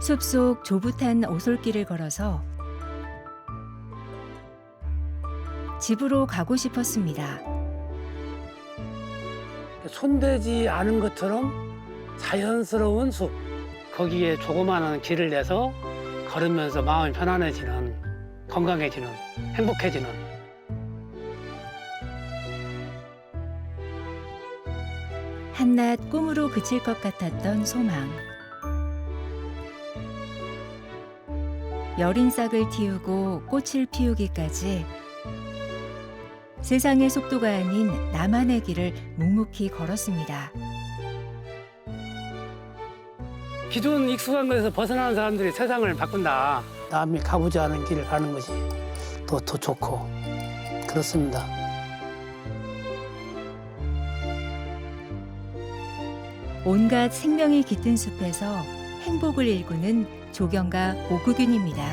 숲속 조붓한 오솔길을 걸어서 집으로 가고 싶었습니다. 손대지 않은 것처럼 자연스러운 숲. 거기에 조그마한 길을 내서 걸으면서 마음이 편안해지는, 건강해지는, 행복해지는. 한낱 꿈으로 그칠 것 같았던 소망. 여린 싹을 틔우고 꽃을 피우기까지 세상의 속도가 아닌 나만의 길을 묵묵히 걸었습니다. 기존 익숙한 것에서 벗어나는 사람들이 세상을 바꾼다. 남이 가보지 않은 길을 가는 것이 더 좋고 그렇습니다. 온갖 생명이 깃든 숲에서 행복을 일구는 조경가 오구균입니다.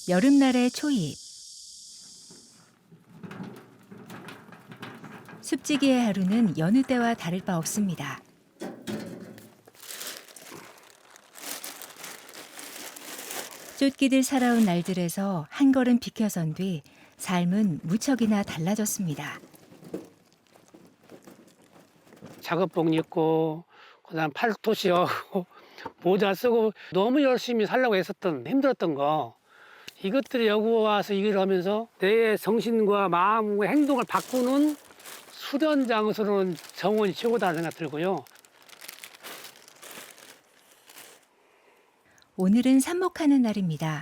여름날의 초입. 숲지기의 하루는 여느 때와 다를 바 없습니다. 쫓기듯 살아온 날들에서 한 걸음 비켜선 뒤 삶은 무척이나 달라졌습니다. 작업복 입고 그다음 팔토시하고 모자 쓰고 너무 열심히 살려고 했었던 힘들었던 거 이것들이 여기 와서 일을 하면서 내 정신과 마음과 행동을 바꾸는 수련 장소로는 정원이 최고다 생각 들고요. 오늘은 삽목하는 날입니다.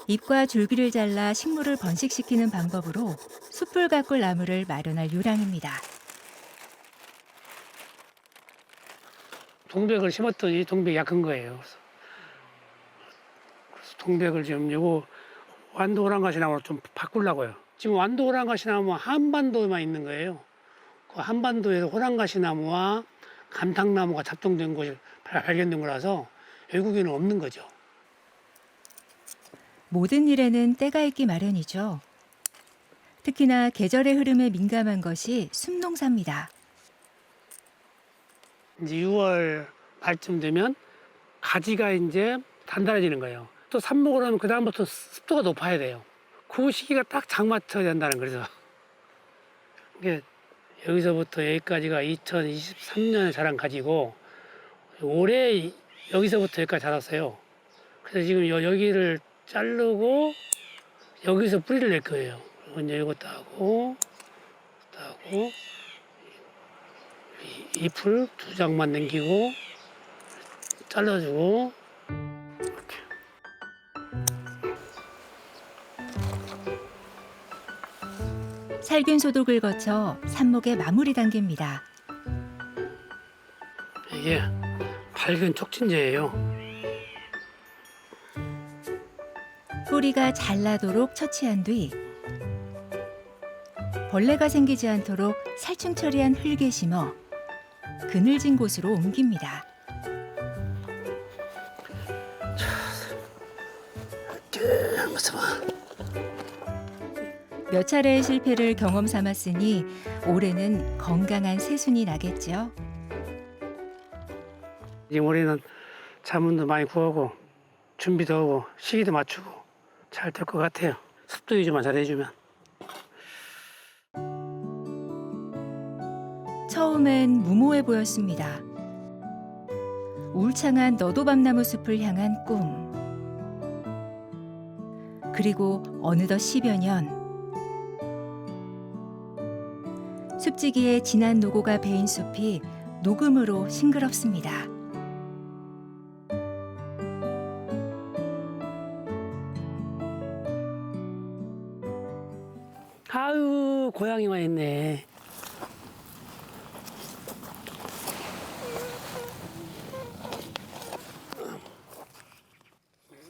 잎과 줄기를 잘라 식물을 번식시키는 방법으로 숲을 가꿀 나무를 마련할 요량입니다. 동백을 심었더니 동백이 약한 거예요. 그래서 동백을 지금 요거 완도 오랑가시나무로 좀 바꾸려고요. 지금 완도 오랑가시나무 한반도에만 있는 거예요. 그 한반도에서 호랑가시나무와 감탕나무가 잡종된 곳이 발견된 거라서 외국에는 없는 거죠. 모든 일에는 때가 있기 마련이죠. 특히나 계절의 흐름에 민감한 것이 숲농사입니다. 이제 6월 말쯤 되면 가지가 이제 단단해지는 거예요. 또 삽목을 하면 그다음부터 습도가 높아야 돼요. 그 시기가 딱 장마쳐야 된다는 거죠. 이게 여기서부터 여기까지가 2023년에 자란 가지고 올해 여기서부터 여기까지 자랐어요. 그래서 지금 여기를 자르고 여기서 뿌리를 낼 거예요. 먼저 이거 따고 잎을 2장만 남기고 잘라주고 이렇게. 살균 소독을 거쳐 삽목의 마무리 단계입니다. 이게 밝은 촉진제예요. 뿌리가 잘 나도록 처치한 뒤 벌레가 생기지 않도록 살충 처리한 흙에 심어 그늘진 곳으로 옮깁니다. 이렇게 한번 봐. 몇 차례의 실패를 경험 삼았으니 올해는 건강한 새순이 나겠죠. 이 올해는 자문도 많이 구하고 준비도 하고 시기도 맞추고 잘 될 것 같아요. 습도 유지만 잘 해주면. 처음엔 무모해 보였습니다. 울창한 너도밤나무 숲을 향한 꿈. 그리고 어느덧 10여 년. 숲지기에 진한 노고가 배인 숲이 녹음으로 싱그럽습니다. 아유, 고양이만 있네.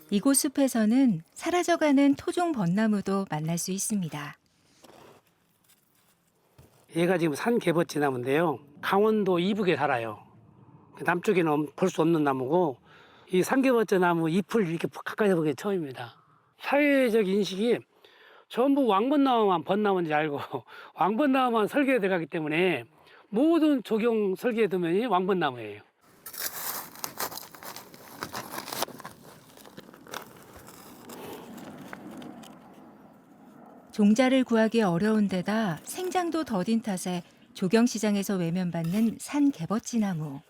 이곳 숲에서는 사라져가는 토종 벚나무도 만날 수 있습니다. 얘가 지금 산 개버치 나무인데요. 강원도 이북에 살아요. 남쪽에는 볼 수 없는 나무고 이 삼계버째 나무 잎을 이렇게 가까이서 보기 처음입니다. 사회적 인식이 전부 왕벚나무만 벚나무인지 알고 왕벚나무만 설계에 들어가기 때문에 모든 조경 설계 도면이 왕벚나무예요. 종자를 구하기 어려운 데다 생장도 더딘 탓에 조경시장에서 외면받는 산 개버찌나무.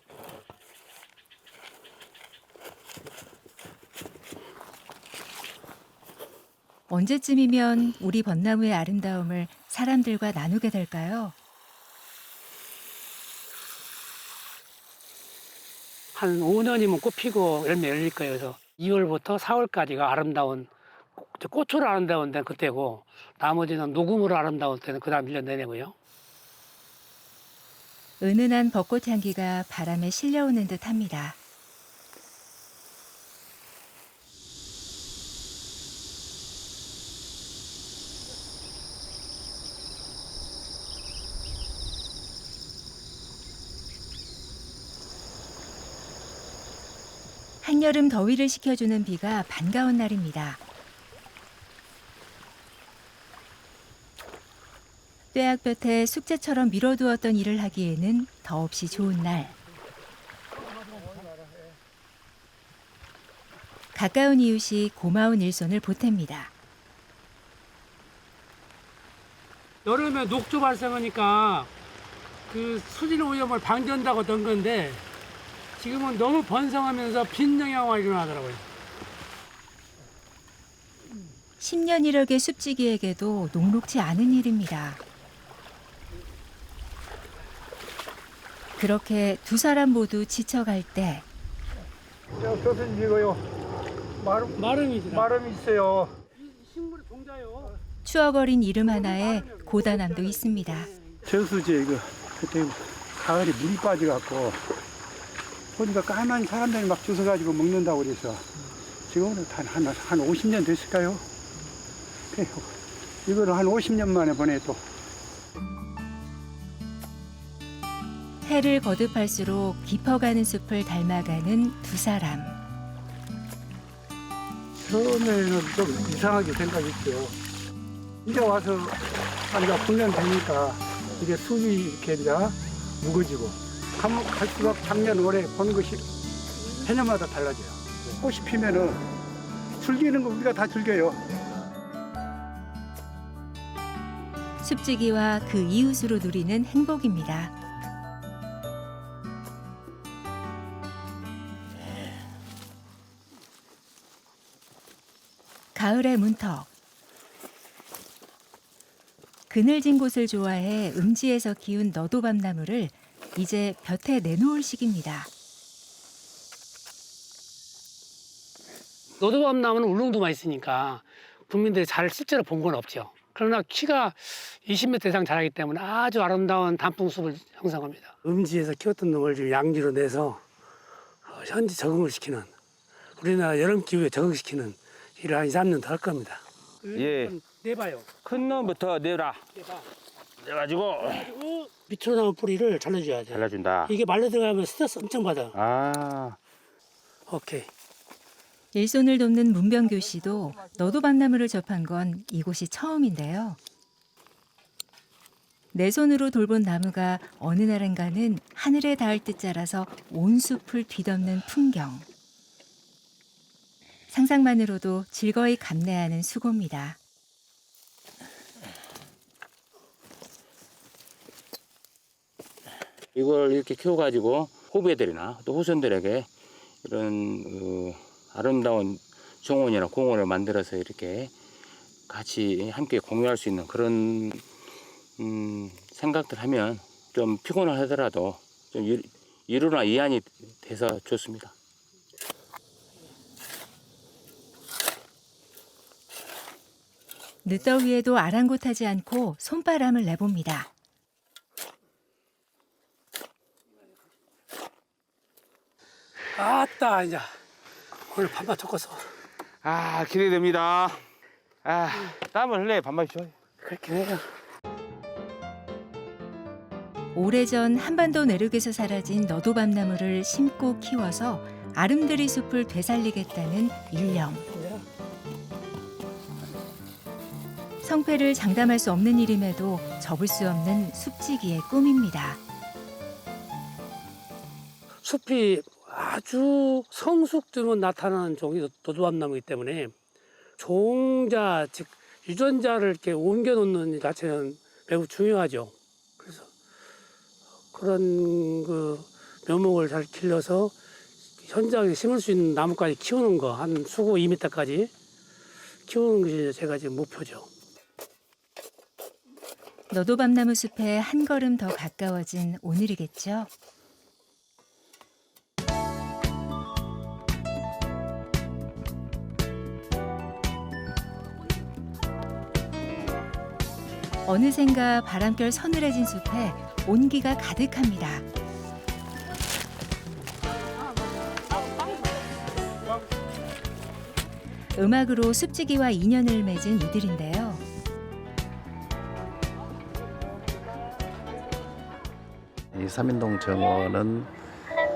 언제쯤이면 우리 벚나무의 아름다움을 사람들과 나누게 될까요? 한 5년이면 꽃 피고 열매 열릴 거예요. 그래서 2월부터 4월까지가 아름다운 꽃으로 아름다운 데는 그때고 나머지는 녹음으로 아름다운 때는 그 다음 1년 내내고요. 은은한 벚꽃 향기가 바람에 실려오는 듯합니다. 한여름 더위를 식혀주는 비가 반가운 날입니다. 뙤약볕에 숙제처럼 미뤄두었던 일을 하기에는 더없이 좋은 날. 가까운 이웃이 고마운 일손을 보탭니다. 여름에 녹조 발생하니까 그 수질 오염을 방지한다고 던 건데 지금은 너무 번성하면서 빈 영향화가 일어나더라고요. 10년 1억의 숲지기에게도 녹록지 않은 일입니다. 그렇게 두 사람 모두 지쳐갈 때 교수님 이거요. 마름이 있어요. 식물의 종자요. 추억 어린 이름 하나에 고단함도 있습니다. 저수지 이거 그때 가을에 물이 빠져갖고 보니까 까만 사람들이 막 주워가지고 먹는다고 그래서 지금은 한 50년 됐을까요? 이거를 한 50년 만에 보내 또. 해를 거듭할수록 깊어가는 숲을 닮아가는 두 사람. 처음에는 좀 이상하게 생각했죠. 이제 와서 한 9년 되니까 이게 숲이 이렇게 이제 무거지고 가면 갈수록 작년 올해 보는 것이 해년마다 달라져요. 꽃이 피면은 즐기는 거 우리가 다 즐겨요. 숲지기와 그 이웃으로 누리는 행복입니다. 가을의 문턱. 그늘진 곳을 좋아해 음지에서 키운 너도밤나무를 이제 볕에 내놓을 시기입니다. 노도밤나무는 울릉도만 있으니까 국민들이 잘 실제로 본 건 없죠. 그러나 키가 20m 이상 자라기 때문에 아주 아름다운 단풍숲을 형성합니다. 음지에서 키웠던 놈을 지금 양지로 내서 현지 적응을 시키는 우리나라 여름 기후에 적응시키는 일을 한 2, 3년 더 할 겁니다. 예. 내봐요. 큰 놈부터 내라. 내봐. 내가지고 그리고 밑으로 나온 뿌리를 잘라줘야 돼. 잘라준다. 이게 말려 들어가면 스트레스 엄청 받아. 아, 오케이. 일손을 돕는 문병교 씨도 너도밤나무를 접한 건 이곳이 처음인데요. 내 손으로 돌본 나무가 어느 날인가는 하늘에 닿을 듯 자라서 온 숲을 뒤덮는 풍경. 상상만으로도 즐거이 감내하는 수고입니다. 이걸 이렇게 키워가지고 후배들이나 또 후손들에게 이런 아름다운 정원이나 공원을 만들어서 이렇게 같이 함께 공유할 수 있는 그런 생각들 하면 좀 피곤을 하더라도 좀 이루나 이안이 돼서 좋습니다. 늦더위에도 아랑곳하지 않고 손바람을 내봅니다. 아따 이제 오늘 밥만 줬고서 아, 기대됩니다. 땀을 흘려야 밥맛이 좋아요. 그렇긴 해요. 오래전 한반도 내륙에서 사라진 너도밤나무를 심고 키워서 아름드리 숲을 되살리겠다는 일념. 성패를 장담할 수 없는 일임에도 접을 수 없는 숲지기의 꿈입니다. 숲이 아주 성숙되면 나타나는 종이 너도밤나무이기 때문에 종자, 즉 유전자를 이렇게 옮겨 놓는 자체는 매우 중요하죠. 그래서 그런 그 묘목을 잘 길러서 현장에 심을 수 있는 나무까지 키우는 거, 한 수고 2m까지 키우는 것이 제가 지금 목표죠. 너도밤나무 숲에 한 걸음 더 가까워진 오늘이겠죠. 어느샌가 바람결 서늘해진 숲에 온기가 가득합니다. 음악으로 숲지기와 인연을 맺은 이들인데요. 이 삼인동 정원은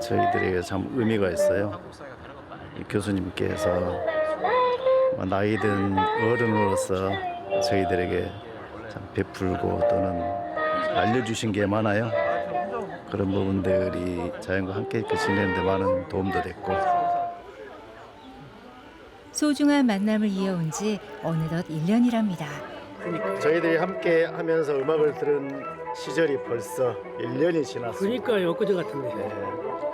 저희들에게 참 의미가 있어요. 이 교수님께서 나이든 어른으로서 저희들에게 참 베풀고 또는 알려주신 게 많아요. 그런 부분들이 자연과 함께 지내는 데 많은 도움도 됐고. 소중한 만남을 이어온 지 어느덧 1년이랍니다. 저희들이 함께 하면서 음악을 들은 시절이 벌써 1년이 지났습니다. 그러니까요, 엊그제 같은데. 네,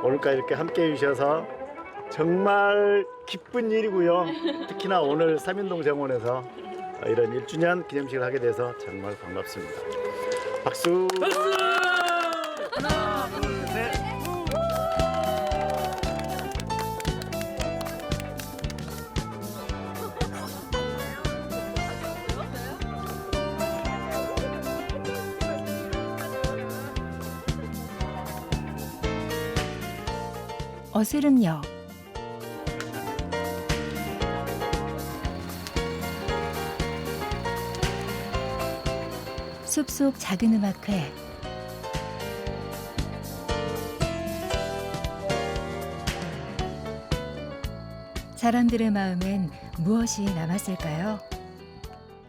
오늘까지 이렇게 함께 해주셔서 정말 기쁜 일이고요. 특히나 오늘 삼인동 정원에서 이런 1주년 기념식을 하게 돼서 정말 반갑습니다. 박수! 하나, 둘, 셋. 어스름역. 숲속 작은 음악회. 사람들의 마음엔 무엇이 남았을까요?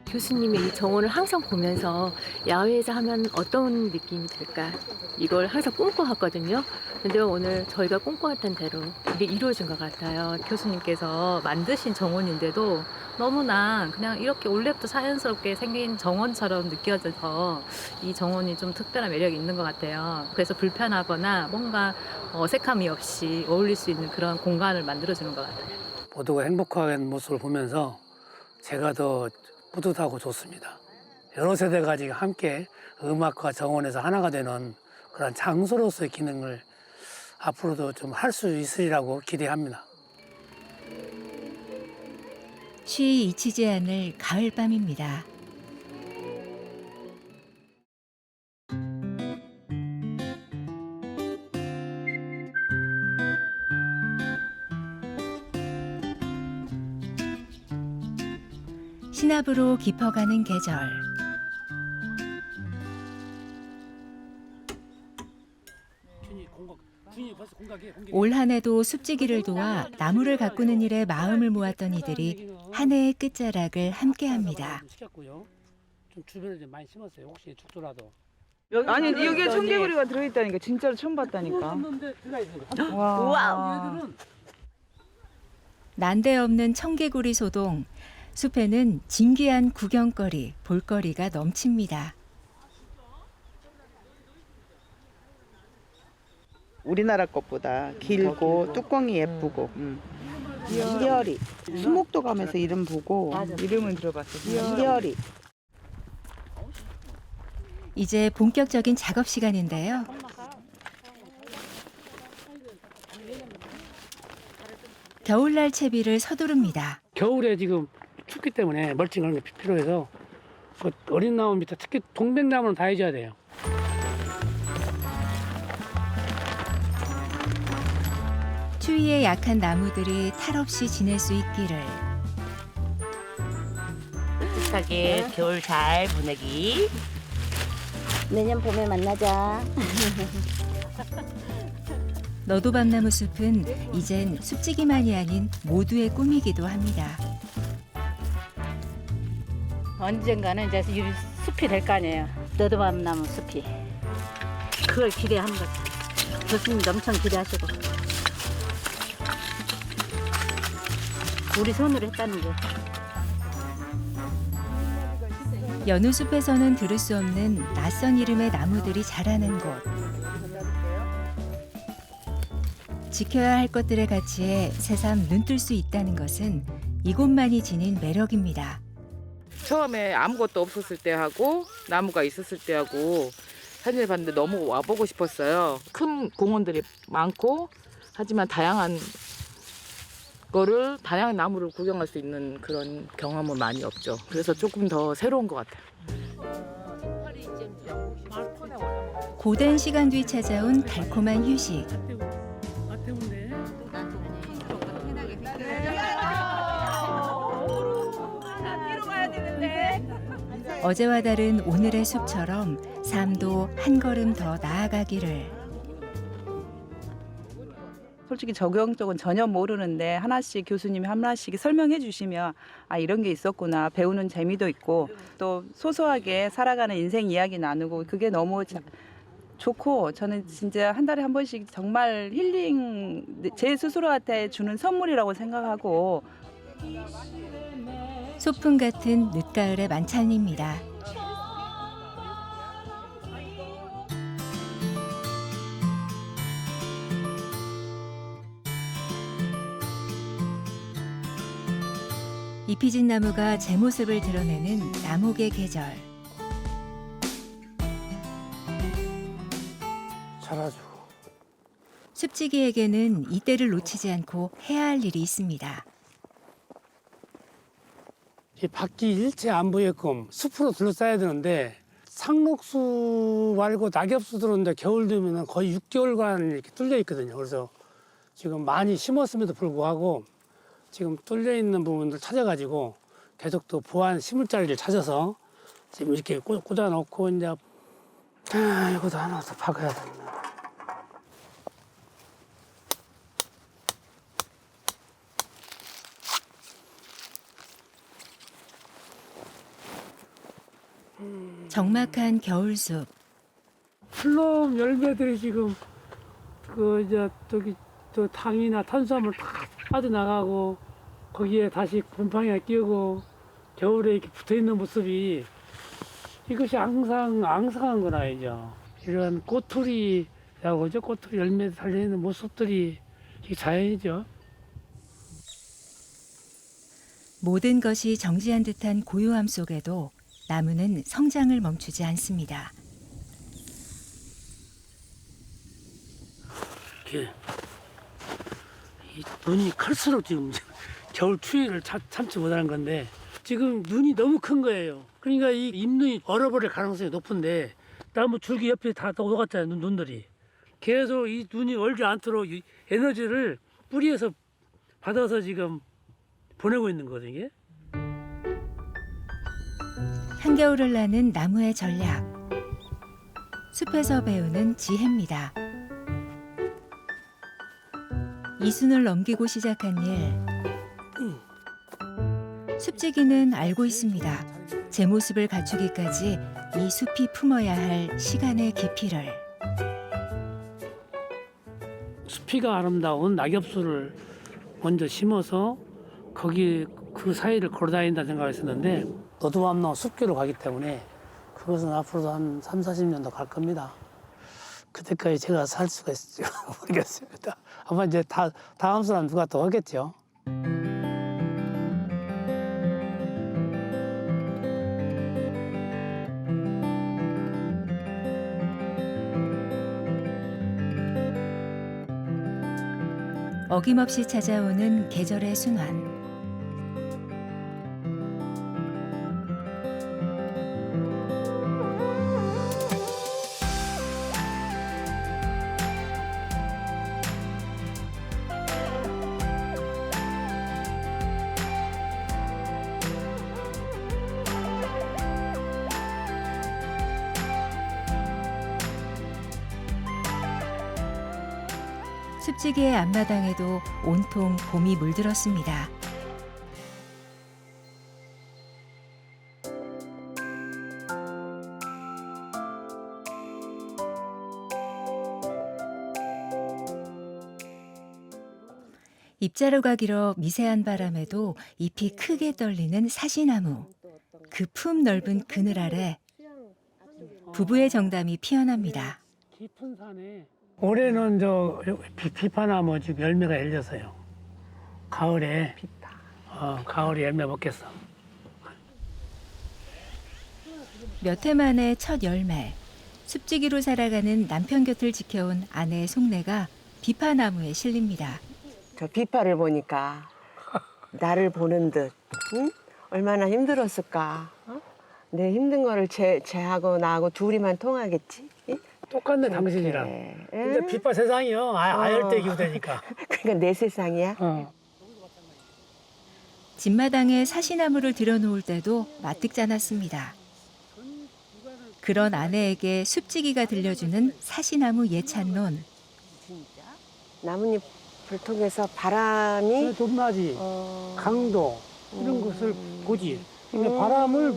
교수님의 이 정원을 항상 보면서 야외에서 하면 어떤 느낌이 들까? 이걸 항상 꿈꿔왔거든요. 근데 오늘 저희가 꿈꿔왔던 대로 이게 이루어진 것 같아요. 교수님께서 만드신 정원인데도 너무나 그냥 이렇게 원래부터 자연스럽게 생긴 정원처럼 느껴져서 이 정원이 좀 특별한 매력이 있는 것 같아요. 그래서 불편하거나 뭔가 어색함이 없이 어울릴 수 있는 그런 공간을 만들어주는 것 같아요. 모두가 행복한 모습을 보면서 제가 더 뿌듯하고 좋습니다. 여러 세대가 지금 함께 음악과 정원에서 하나가 되는 그런 장소로서의 기능을 앞으로도 좀 할 수 있으리라고 기대합니다. 쉬이 잊히지 않을 가을밤입니다. 신압으로 깊어가는 계절. 올 한 해도 숲지기를 도와 나무를 가꾸는 일에 마음을 모았던 이들이 한 해의 끝자락을 함께합니다. 좀 주변에 좀 많이 심었어요. 혹시 죽더라도. 아니 여기에 청개구리가 들어있다니까 진짜로 처음 봤다니까. 와. 난데없는 청개구리 소동. 숲에는 진기한 구경거리, 볼거리가 넘칩니다. 우리나라 것보다 길고 뚜껑이 예쁘고 희열이 수목도 가면서 이름 보고 이름은 들어봤어. 희열이 이제 본격적인 작업 시간인데요. 겨울날 채비를 서두릅니다. 겨울에 지금 춥기 때문에 멀칭하는 게 필요해서 그 어린 나무 밑에 특히 동백나무는 다 해줘야 돼요. 추위에 약한 나무들이 탈 없이 지낼 수 있기를. 따뜻하게 겨울 잘 보내기. 내년 봄에 만나자. 너도밤나무 숲은 이젠 숲지기만이 아닌 모두의 꿈이기도 합니다. 언젠가는 이제 이 숲이 될 거 아니에요. 너도밤나무 숲이. 그걸 기대하는 거죠. 교수님도 엄청 기대하시고. 우리 손으로 했다는 거. 여느 숲에서는 들을 수 없는 낯선 이름의 나무들이 자라는 곳. 지켜야 할 것들의 가치에 새삼 눈뜰 수 있다는 것은 이곳만이 지닌 매력입니다. 처음에 아무것도 없었을 때 하고 나무가 있었을 때 하고 사진을 봤는데 너무 와보고 싶었어요. 큰 공원들이 많고 하지만 다양한 나무를 구경할 수 있는 그런 경험은 많이 없죠. 그래서 조금 더 새로운 것 같아요. 고된 시간 뒤 찾아온 달콤한 휴식. 어제와 다른 오늘의 숲처럼 삶도 한 걸음 더 나아가기를. 솔직히 적용 쪽은 전혀 모르는데 하나씩 교수님이 하나씩 설명해 주시면 아 이런 게 있었구나 배우는 재미도 있고 또 소소하게 살아가는 인생 이야기 나누고 그게 너무 좋고 저는 진짜 한 달에 한 번씩 정말 힐링 제 스스로한테 주는 선물이라고 생각하고 소풍 같은 늦가을의 만찬입니다. 잎이 진 나무가 제 모습을 드러내는 나목의 계절. 자라주고. 숲지기에게는 이때를 놓치지 않고 해야 할 일이 있습니다. 이 밖이 일체 안 보게끔 숲으로 둘러싸야 되는데 상록수 말고 낙엽수 들어오는데 겨울 되면 거의 6개월간 이렇게 뚫려 있거든요. 그래서 지금 많이 심었음에도 불구하고 지금 뚫려 있는 부분들 찾아가지고 계속 또 보완 심을 자리를 찾아서 지금 이렇게 꽂아놓고 이제 이것도 하나 더 박아야 된다. 적막한 겨울숲. 플럼 열매들이 지금 저기 또 당이나 탄수화물 다 빠져나가고 거기에 다시 곰팡이가 끼고 겨울에 이렇게 붙어 있는 모습이 이것이 항상 앙상한 거나이죠. 이런 꼬투리라고 하죠. 꼬투리 열매 달려 있는 모습들이 이게 자연이죠. 모든 것이 정지한 듯한 고요함 속에도 나무는 성장을 멈추지 않습니다. 이렇게 이 눈이 클수록 지금 겨울 추위를 참지 못하는 건데 지금 눈이 너무 큰 거예요. 그러니까 이 잎눈이 얼어버릴 가능성이 높은데 나무 줄기 옆에 다 녹았잖아요. 눈들이. 계속 이 눈이 얼지 않도록 이 에너지를 뿌리에서 받아서 지금 보내고 있는 거거든요. 한겨울을 나는 나무의 전략. 숲에서 배우는 지혜입니다. 이순을 넘기고 시작한 일. 숲지기는 알고 있습니다. 제 모습을 갖추기까지 이 숲이 품어야 할 시간의 깊이를. 숲이가 아름다운 낙엽수를 먼저 심어서 거기 그 사이를 걸어다닌다 생각했었는데 너도밤나무 숲길로 가기 때문에 그것은 앞으로도 한 3, 40년 더 갈 겁니다. 그때까지 제가 살 수가 있을지 모르겠습니다. 아마 이제 다음 사람 누가 더 하겠죠. 어김없이 찾아오는 계절의 순환. 숲지기의 앞마당에도 온통 봄이 물들었습니다. 입자루가 길어 미세한 바람에도 잎이 크게 떨리는 사시나무. 그 품 넓은 그늘 아래 부부의 정담이 피어납니다. 깊은 산에 올해는 저 비파나무 지금 열매가 열렸어요. 가을에 가을에 열매 먹겠어. 몇 해 만에 첫 열매. 숲지기로 살아가는 남편 곁을 지켜온 아내의 속내가 비파나무에 실립니다. 저 비파를 보니까 나를 보는 듯, 응? 얼마나 힘들었을까. 어? 내 힘든 거를 쟤하고 나하고 둘이만 통하겠지. 응? 똑같네 당신이랑. 근데 비파 세상이요. 아열대기고 되니까. 그러니까 내 세상이야. 집마당에 사시나무를 들여놓을 때도 마뜩잖았습니다. 그런 아내에게 숲지기가 들려주는 사시나무 예찬론. 나뭇잎 불통해서 바람이 높낮이, 강도 이런 것을 보지. 근데 바람을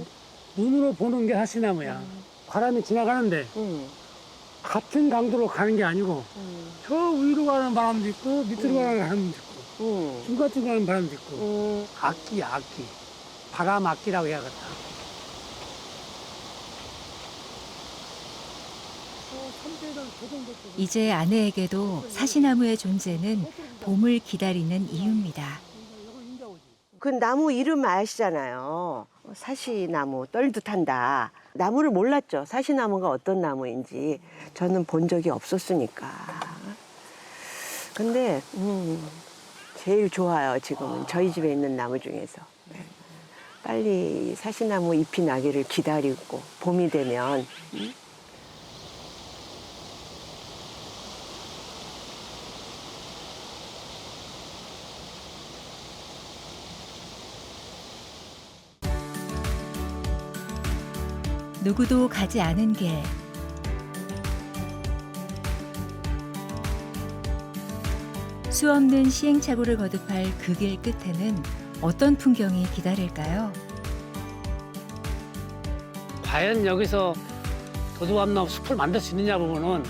눈으로 보는 게 사시나무야. 바람이 지나가는데 같은 강도로 가는 게 아니고 저 위로 가는 바람도 있고 밑으로 가는 바람도 있고 중간중간 가는 바람도 있고 악기야 악기. 바람 악기라고 해야겠다. 이제 아내에게도 사시나무의 존재는 봄을 기다리는 이유입니다. 그 나무 이름 아시잖아요. 사시나무, 떨듯한다. 나무를 몰랐죠. 사시나무가 어떤 나무인지. 저는 본 적이 없었으니까. 근데 제일 좋아요, 지금은. 저희 집에 있는 나무 중에서. 빨리 사시나무 잎이 나기를 기다리고 봄이 되면 누구도 가지 않은 길. 수없는 시행착오를 거듭할 그 길 끝에는 어떤 풍경이 기다릴까요? 과연 여기서 도도암나무 숲을 만들 수 있느냐 부분은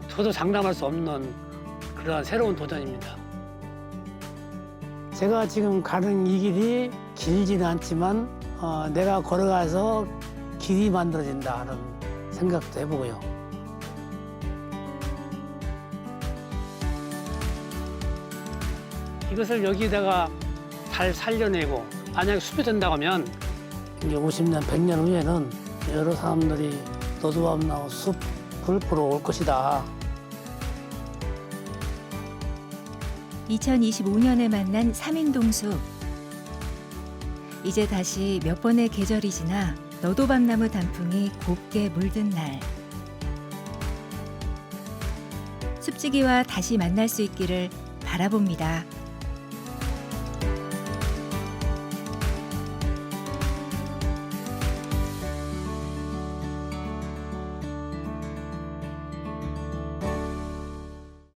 저도 장담할 수 없는 그런 새로운 도전입니다. 제가 지금 가는 이 길이 길지는 않지만 내가 걸어가서 길이 만들어진다 하는 생각도 해보고요. 이것을 여기다가 잘 살려내고 만약에 숲이 된다고 하면 이제 50년, 100년 후에는 여러 사람들이 도도암나무 숲을 보러 올 것이다. 2025년에 만난 삼인동숲. 이제 다시 몇 번의 계절이 지나 너도밤나무 단풍이 곱게 물든 날. 숲지기와 다시 만날 수 있기를 바라봅니다.